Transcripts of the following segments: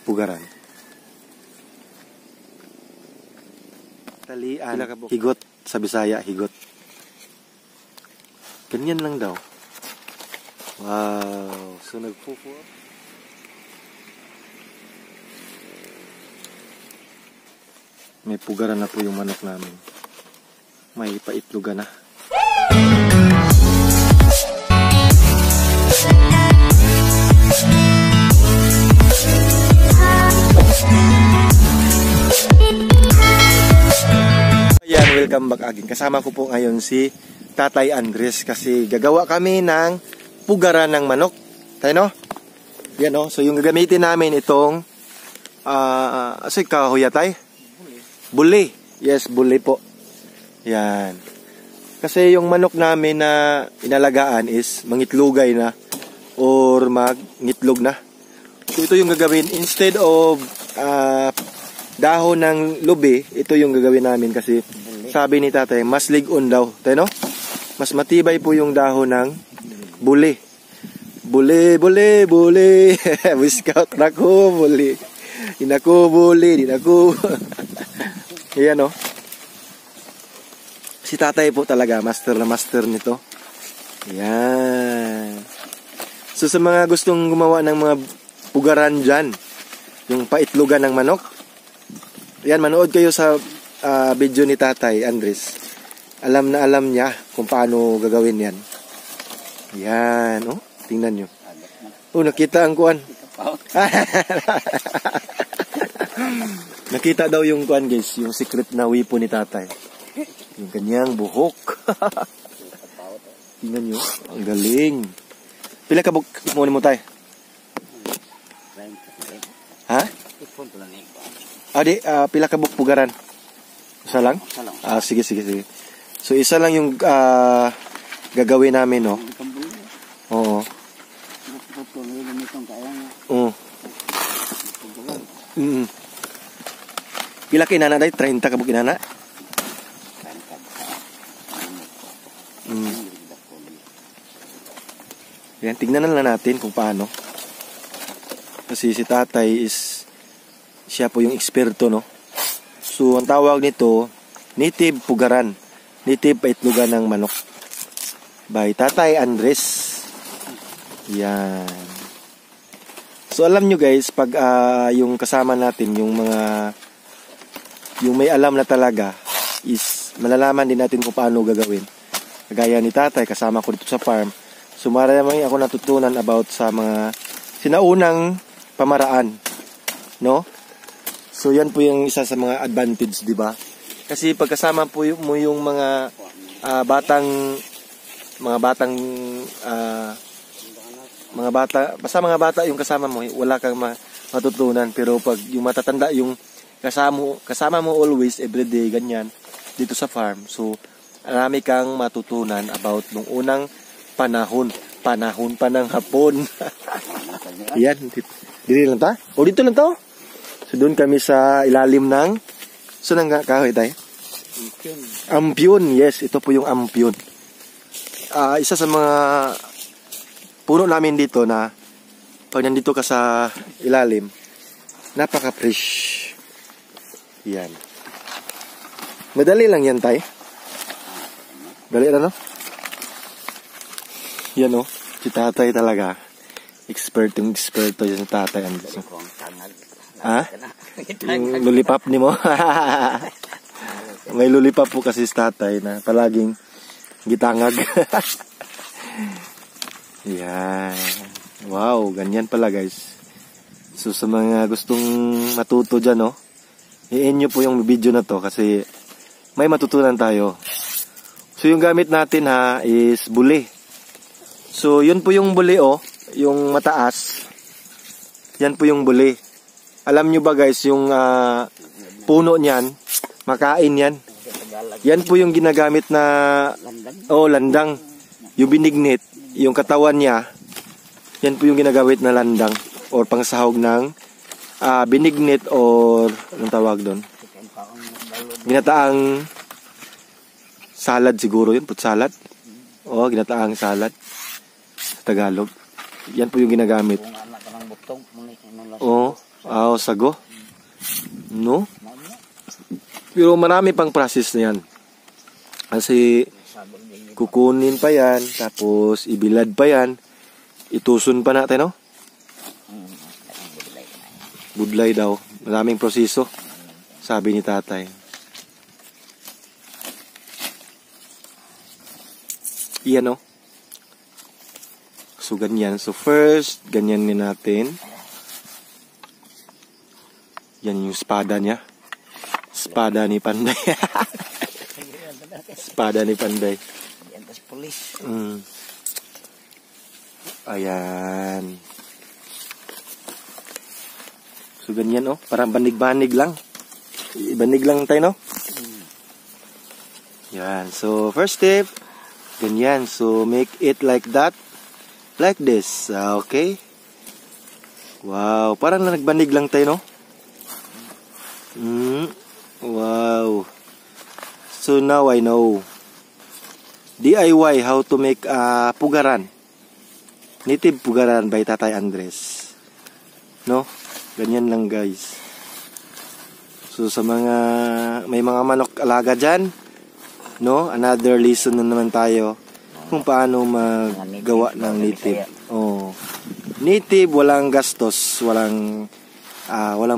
pugaran. Talian, higot sa Bisaya, higot. Ganyan lang daw. Wow, so nagpupo. May pugaran na po yung manok namin. May paitlugan na. Ayan, welcome back again. Kasama ko po ngayon si Tatay Andres kasi gagawa kami ng pugaran ng manok. Tayo no? Yan no? So yung gagamitin namin itong kahoy tay? Buli. Yes, buli po. Yan. Kasi yung manok namin na inalagaan is mangitlugay na or mangitlog na. So ito yung gagawin. Instead of dahon ng lubi, ito yung gagawin namin kasi sabi ni tatay, mas ligon daw. Tayo no? Mas matibay po yung dahon ng buli. Buli, buli, buli. Scout na ko, buli. Di na ko buli, di na ko. Ayan o. Si tatay po talaga, master na master nito. Ayan. So sa mga gustong gumawa ng mga pugaran dyan, yung paitlugan ng manok, ayan, manood kayo sa video ni Tatay Andres. Alam na alam niya kung paano gagawin yan. Ayan, oh, tingnan nyo. Oh, nakita ang kuwan. Nakita daw yung kuwan guys, yung secret na wipo ni tatay. Yung kanyang buhok. Tingnan nyo, ang galing. Pila ka mo tayo? Ha? Pila ka pugaran? Isa lang? Sige. So isa lang yung gagawin namin, no? Oo. Pila ka inana dahil? 30 ka inana? Yan, tignan na lang natin kung paano. Kasi si tatay is siya po yung eksperto, no? So ang tawag nito, native pugaran. Native paitlugan ng manok. By Tatay Andres. Yan. So alam nyo guys, pag yung kasama natin, yung may alam na talaga, is malalaman din natin kung paano gagawin. Kagaya ni tatay, kasama ko dito sa farm. So marami ako natutunan about sa mga sinaunang pamaraan, no? So yan po yung isa sa mga advantage, di ba? Kasi pagkasama po mo yung mga bata, basta mga bata yung kasama mo, wala kang matutunan. Pero pag yung matatanda yung kasama mo always, everyday, ganyan, dito sa farm. So, marami kang matutunan about nung unang panahon pa ng hapon. Yan, dito lang ta? O dito lang ta? So, doon kami sa ilalim ng, so nang kahoy tayo? Ampyun. Yes, ito po yung ampyun. Isa sa mga puno namin dito na pag nandito ka sa ilalim, napaka-fresh. Yan. Madali lang yan, tay. Dali na, no? Yan, no? Si tatay talaga. Experto yan si tatay. Ha? Yung lollipop ni mo? May lollipop po kasi si tatay na palaging gitangag. Yan. Wow, ganyan pala guys. So sa mga gustong matuto dyan, no? I-end nyo po yung video na to kasi may matutunan tayo. So yung gamit natin ha is buli. So yun po yung buli, oh. Yung mataas. Yan po yung buli. Alam nyo ba guys, yung puno niyan, makain yan. Yan po yung ginagamit na landang. Yung binignit, yung katawan niya, yan po yung ginagamit na landang or pangsahog ng binignit or anong tawag doon? Ginataang salad siguro yun, put salad. O, ginataang salad sa Tagalog. Yan po yung ginagamit. Oo. Sago. No? Pero marami pang process na yan. Kasi kukunin pa yan, tapos ibilad pa yan, ituson pa natin, no? Budlay daw. Maraming proseso, sabi ni tatay. Iyan, no? So, ganyan. So, first, ganyan din natin. Yan yung espada niya. Espada ni Panday. Espada ni Panday. Ayan. So, ganyan, oh. Parang banig-banig lang. Banig lang tayo, no? Yan. So, first step, ganyan. So, make it like that. Like this. Okay? Wow. Parang nagbanig lang tayo, no? Wow. So, now I know. DIY, how to make pugaran. Native pugaran by Tatay Andres. No? Ganyan lang, guys. So, sa mga may mga manok alaga dyan, no? Another lesson na naman tayo kung paano maggawa ng native. Oh. Native, walang gastos, walang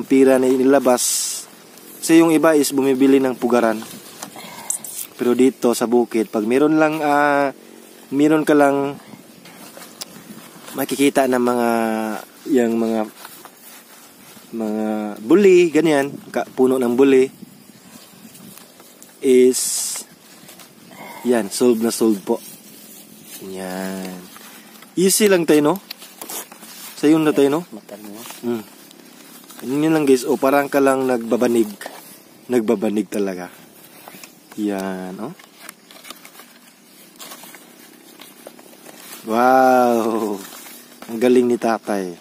pira na inilabas. Kasi yung iba is bumibili ng pugaran. Pero dito sa bukid, pag meron ka lang makikita ng mga buli, ganyan, puno ng buli, is yan, solve na solve po. Yan. Easy lang tayo, no? Sayo na tayo, no? Yun lang, guys. O, parang ka lang nagbabanig. Nagbabanig talaga. Yan, oh. Wow! Ang galing ni tatay.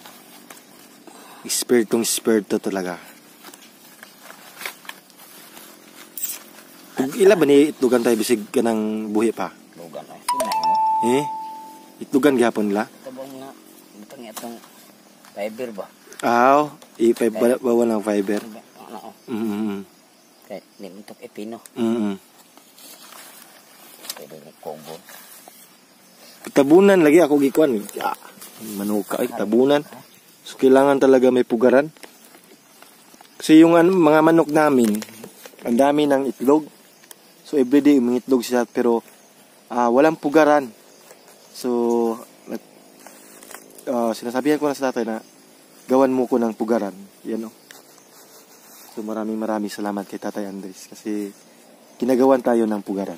Espertong-esperto talaga. Ila ba ni itlugan tayo bisig ka ng buhi pa? Itlugan ay. Sinay mo? Itlugan gihapon la? Tabang nga. Itang itong fiber ba? I-fiber bawa ng fiber. Kaya nimuntok ipino. Pwede ni combo. Tabunan lagi ako gikuan. Manuka ay tabunan. So, kailangan talaga may pugaran. Kasi yung mga manok namin, ang dami ng itlog. So, everyday umiitlog siya, pero walang pugaran. So, sinasabihan ko na sa tatay na gawan mo ko ng pugaran. Yan, oh. So, maraming salamat kay Tatay Andres kasi kinagawan tayo ng pugaran.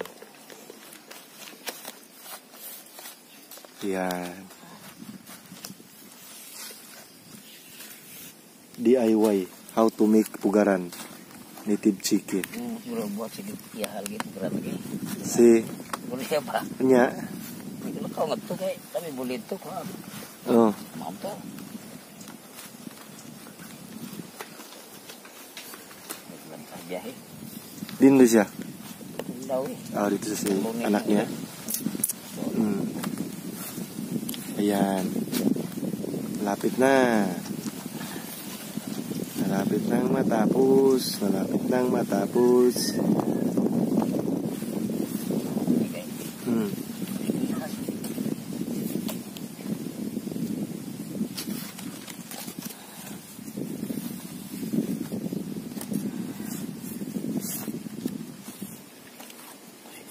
Yan. DIY, how to make pugaran, native chicken. Buat sige ihal gitu pugaran lagi. Si Boleh ba? Nya. Kalau kau ngetuk kayak tapi boleh itu kok. Oh. Mampu. Jahe. Dito siya. Daw eh. Dito sa si anaknya. Ayan. Malapit na. Malapit nang matapos. Malapit nang matapos.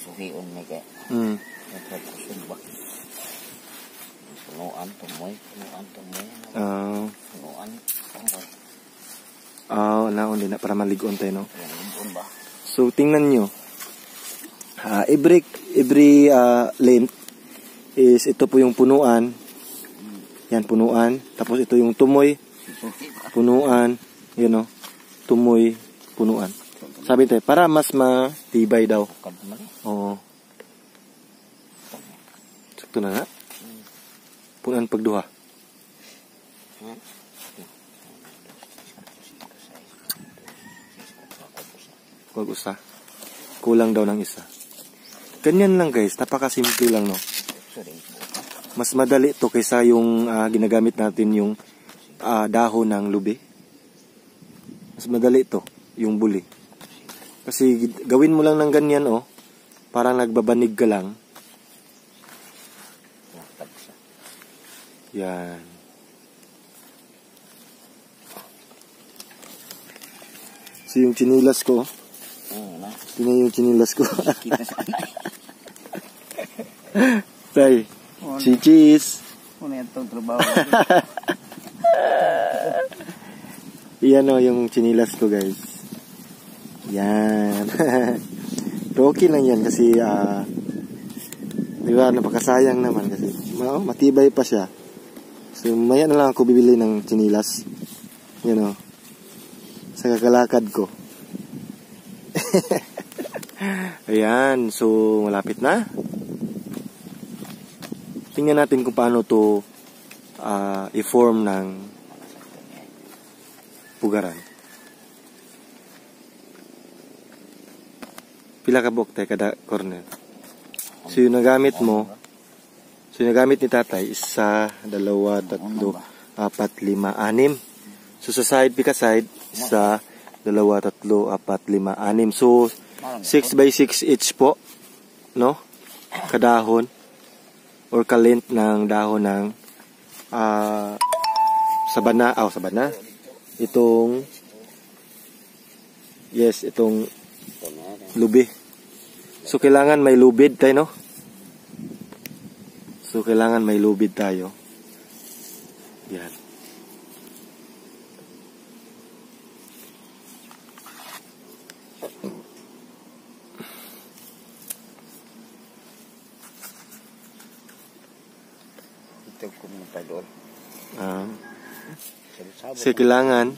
Suhiun ni kayak. Sumbak. Punuan tumoy. Punuan. Naon din na para maligon tayo, no? So, tingnan nyo. Every length is ito po yung punuan. Yan, punuan. Tapos ito yung tumoy. Punuan. Yan, no? Tumoy, punuan. Sabi tayo, para mas matibay daw. Oo. Sakto na nga. Punuan pagduha. Wag usa. Kulang daw ng isa. Ganyan lang, guys. Napakasimple lang, no? Mas madali to kaysa yung ginagamit natin yung dahon ng lubi. Mas madali to, yung buli. Kasi gawin mo lang ng ganyan, oh. Parang nagbabanig ka lang. Yan. So yung chinilas ko, tingnan yung chinilas ko. Kita sana. Tay, cheese. Ano yan itong trabaho? Yan o yung chinilas ko, guys. Yan. Pero okay lang yan kasi, di ba, napakasayang naman kasi matibay pa siya. So, maya na lang ako bibili ng chinilas. Yan o. Sa kakalakad ko. Ayan. So, malapit na. Tingnan natin kung paano to i-form ng pugaran. Pila ka buok tayo kada corner. So, yung nagamit mo, so, yung nagamit ni tatay, 1, 2, 3, 4, 5, 6. So, sa side, pika side, 1, 2, 3, 4, 5, 6. So, 6x6 each po, no? Kadahon or kalint ng dahon ng sabana, sabana. Itong lubi. So, kailangan may lubid tayo, no? So, kailangan may lubid tayo. Yan. Ito kumunta doon. So, kailangan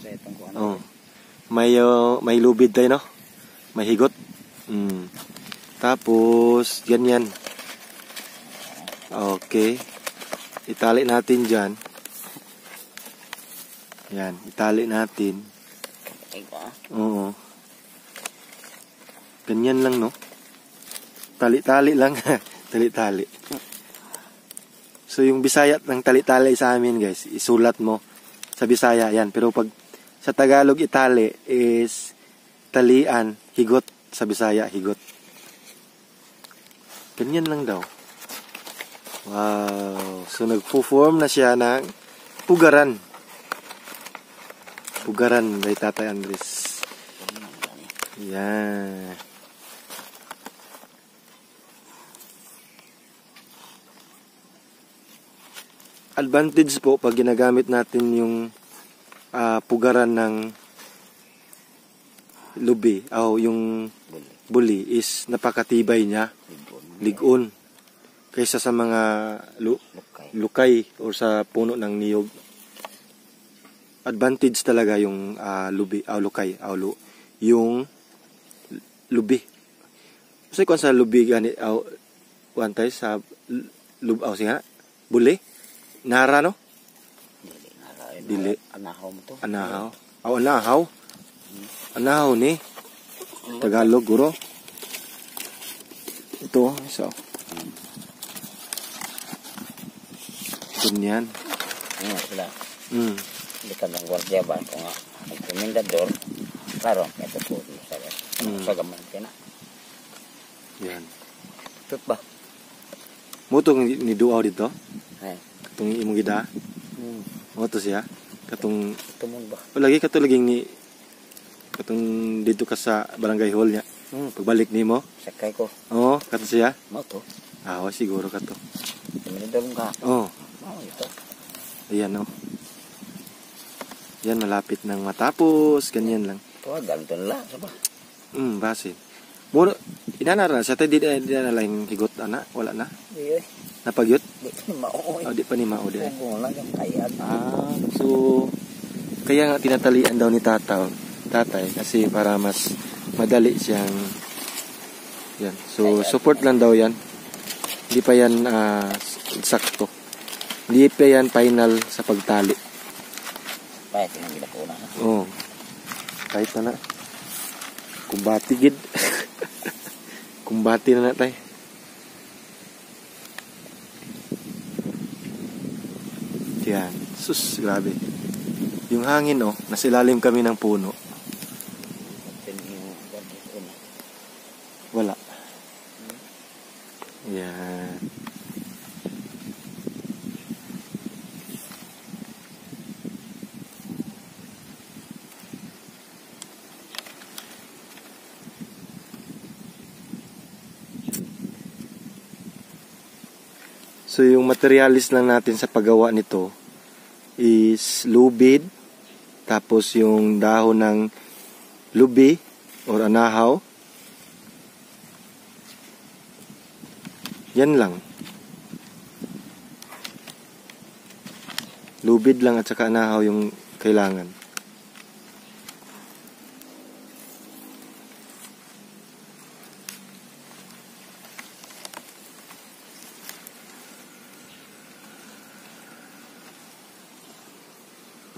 may lubid tayo, no? May higot. Tapos, ganyan. Okay. Itali natin dyan. Yan. Itali natin. Oo. Ganyan lang, no? Tali-tali lang. Tali-tali. So, yung Bisaya ng tali-tali sa amin, guys, isulat mo sa Bisaya. Yan. Pero pag sa Tagalog itali is talian, higot. Sa Bisaya, higot. Ganyan lang daw. Wow. So, nagpo-form na siya ng pugaran. Pugaran by Tatay Andres. Yan. Advantage po pag ginagamit natin yung pugaran ng lubi o yung buli is napakatibay niya, ligon, kaysa sa mga lukay or sa puno ng niyog. Advantage talaga yung lubi o lukay o yung lubi. Kasi kung sa lubi gani o wantay sa siya buli nara, no? Dili. Anahaw mo to. Anahaw. Anahaw. Anahaw ni Tagalog, guro. Ito, isa. Ganyan. Sila. Hindi ka ng gwardiya ba? Kung nagpumindador, klaro, ito po. Sa gaman ka na. Yan. Tut ba? Mutong ni duaw dito? Ay. Katong imong gida? Moto siya? Katong... Tumon ba? O lagi katulaging ni... Katong dito ka sa barangay hall niya. Pagbalik ni mo? Sakay ko. Oo, kato siya? Moto. Siguro kato. Tumindador ka. Oo. Ito. Ayan, o. Yan, malapit nang matapos. Ganyan lang. Ito, ganito na lang. Saba? Basin. Muro, inanara na siya. Tayo di na lang higot, ana. Wala na. Iya. Napagyot? Di pa ni mao. Di pa ni mao. Kung lang yung kayaan. So, kaya nga tinatalian daw ni tatay. Kasi para mas madali siyang... Yan. So, support lang daw yan. Hindi pa yan sakto. Hindi pa yan final sa pagtali. Kahit yung ginako na. Oo. Kahit na na. Kumbati gid. Kumbati na tayo. Yan. Sus, grabe. Yung hangin, nasa ilalim kami ng puno. So yung materialis lang natin sa paggawa nito is lubid, tapos yung dahon ng lubi or anahaw. Yan lang. Lubid lang at saka anahaw yung kailangan.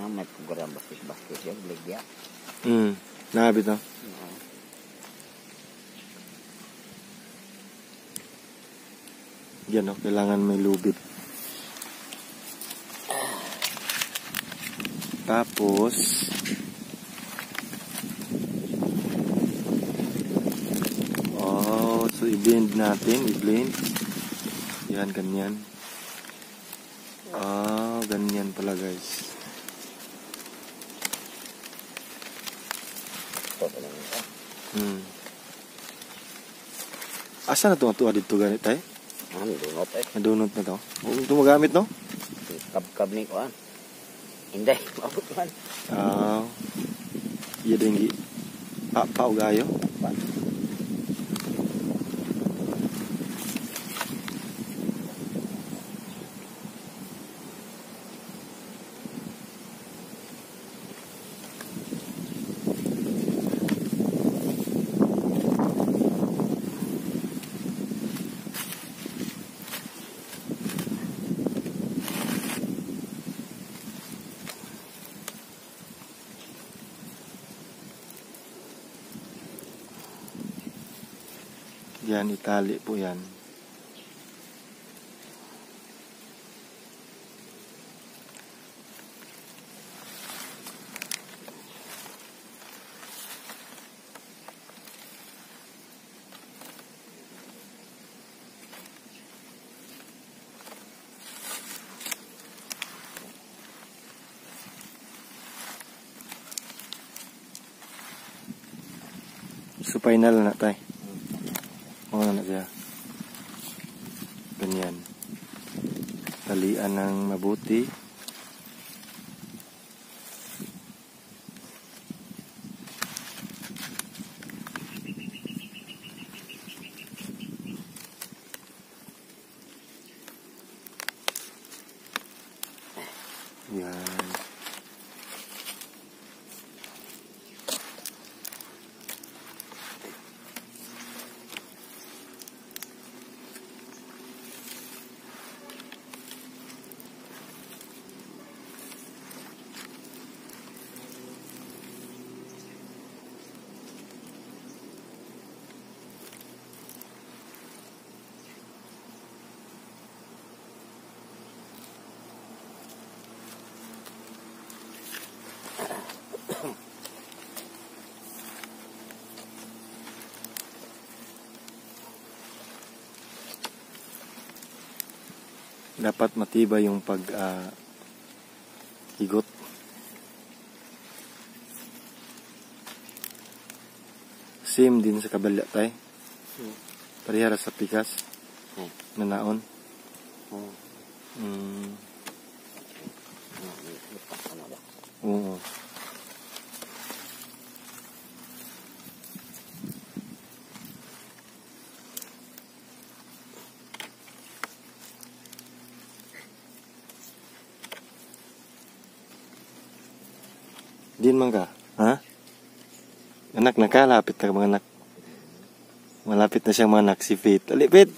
May program basket yung ligya. Nabi to. Yan o, kailangan may lubid. Tapos so i-blend natin, i-blend. Yan, ganyan. Ganyan pala guys. Asa na ito ang tuwa dito ganit tayo? Dunot eh. Nadunot na to. Huwag ito magamit no? Kab ni ko hindi, mabot man. Iya din paugayo. Yan, itali po yan. So, final na tayo. Na siya. Ganyan. Talian ng mabuti. Yan. Dapat matibay yung higot. Same din sa kabala tay. Parihara sa pikas. Nanaon. Oo. Din man ka? Ha? Anak, nakalapit ka mga anak. Malapit na siyang mga anak si Pete. Ali, Pete!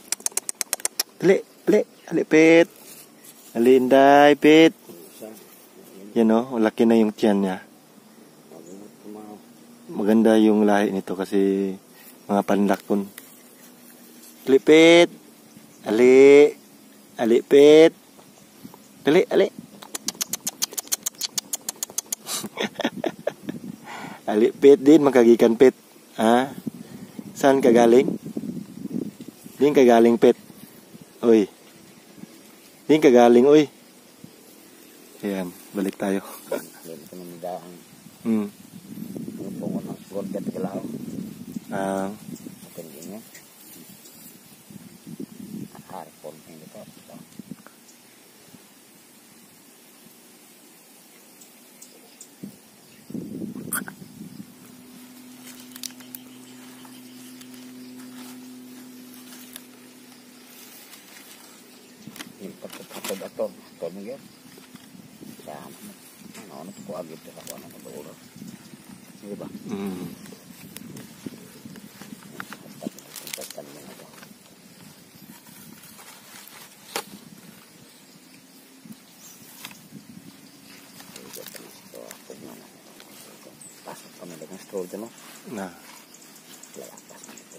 Ali, ali, ali, Pete! Ali, Inday, Pete! Yan o, laki na yung tiyan niya. Maganda yung lahi nito kasi mga panlakon. Ali, Pete! Ali! Ali, Pete! Ali, ali! Ali, Pet din, makagikan Pet. Ha? Saan ka galing? Din ka galing, Pet. Oy. Din ka galing, oy. Ayan, balik tayo. matukuag ito sa kuha ng pag-uuro. Di ba? Basta mo na ito. Pasok kami dengan stroll dyan, no? Nah. Layapas na ito.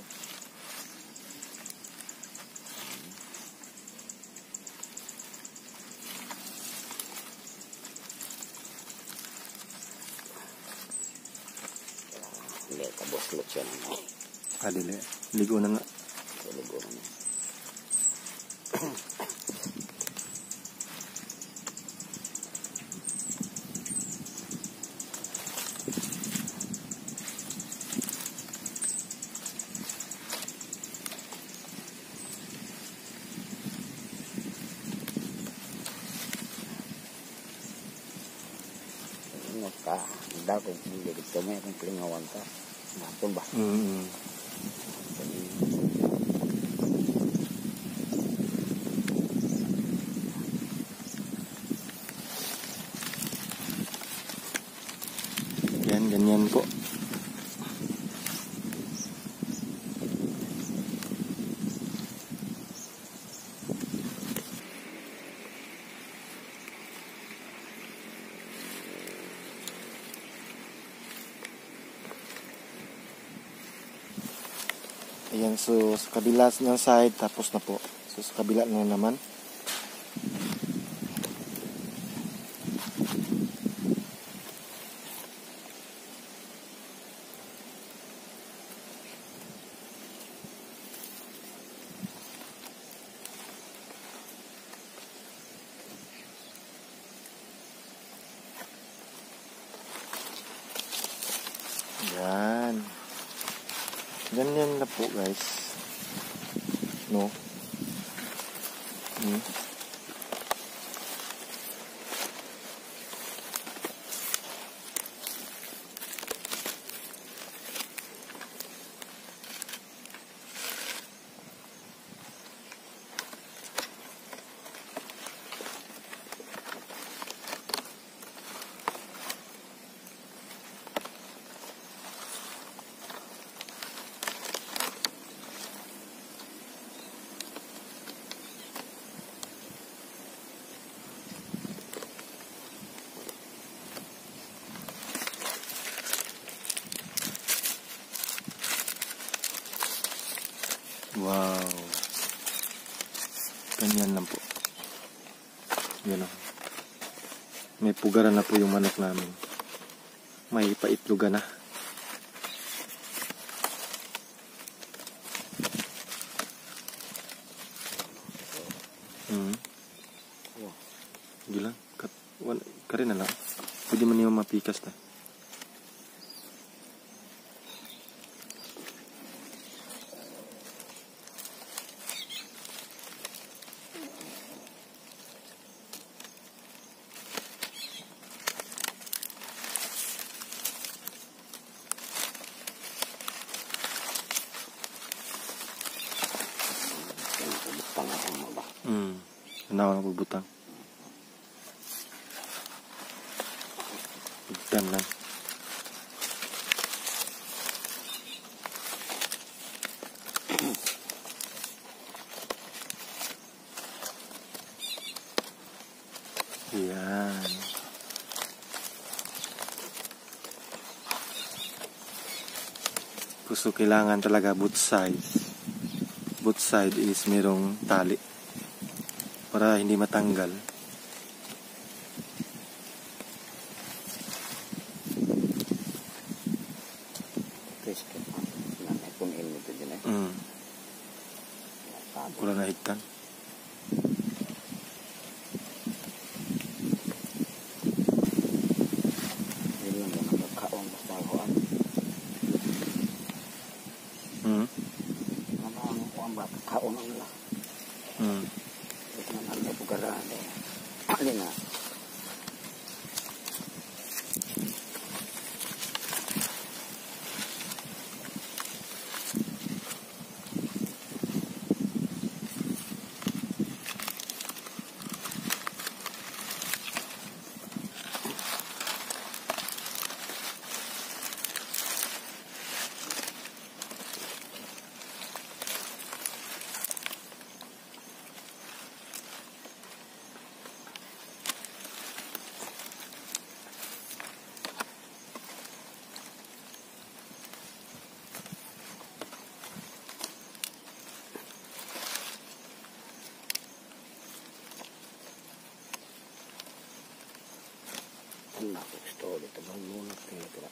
Hindi, kaboslot siya na. Adili. Ligo na nga. Ligo na nga. Ka, dako hindi dito may akong klingawan ka. Napon ba? Yan, ganyan po. Ayan, so sa kabila ng side, tapos na po. So sa kabila na naman. Ayan. Ganyan na po guys. No? Wow. Ganyan lang po. Yan o. May pugaran na po yung manok namin. May paitlugan na. Hindi lang. Kari na lang. Pwede man yung mapikas na. Ano ang pagbutang? Bugtan lang. Yan. Gusto kailangan talaga both sides. Both side is merong tali para hindi matanggal. Wala na higtan. Anak ko gusto dito bang muna tingnan.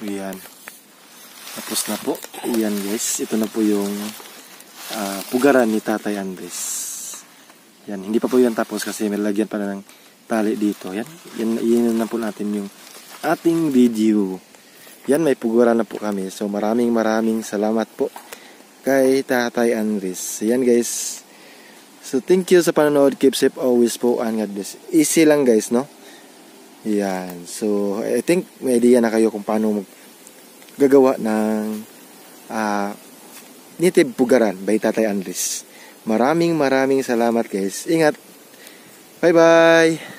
Ayan. Tapos na po. Ayan guys. Ito na po yung pugaran ni Tatay Andres. Yan. Hindi pa po yan tapos kasi may lagyan pa na ng tali dito. Yan. Yan na po natin yung ating video. Yan. May pugaran na po kami. So maraming salamat po kay Tatay Andres. Yan guys. So thank you sa panonood. Keep safe always po. And God bless. Easy lang guys, no? Yan. So I think may idea na kayo kung paano gagawa ng native pugaran by Tatay Andres. Maraming salamat guys. Ingat. Bye bye.